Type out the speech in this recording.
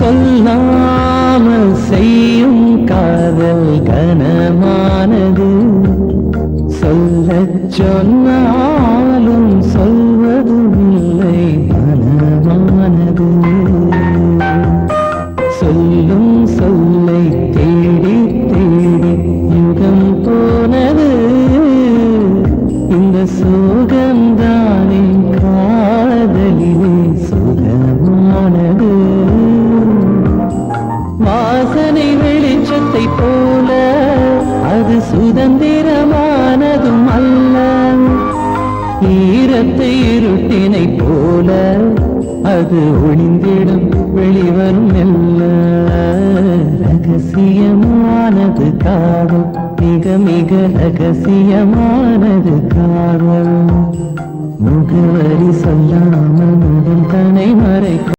சொல்லாமல் செய்யும் காதல் கனமானது, சொல்லச் சொன்னாலும் சொல்வதும் இல்லை மனமானது. சொல்லும் சொல்லை தேடி தேடி யுகம் போனது, இந்த சோகம்தானே காதலிலே சுகமானது. வாசனை வெளிச்சத்தை போல அது சுதந்திரமானதும் அல்ல, ஈரத்தை இருட்டினை போல அது ஒளிந்திடும் வெளிவரும் மெல்ல. ரகசியமானது காதல், மிக மிக ரகசியமானது காதல். முகவரி சொல்லாமல் முதல் தனை மறைக்கும்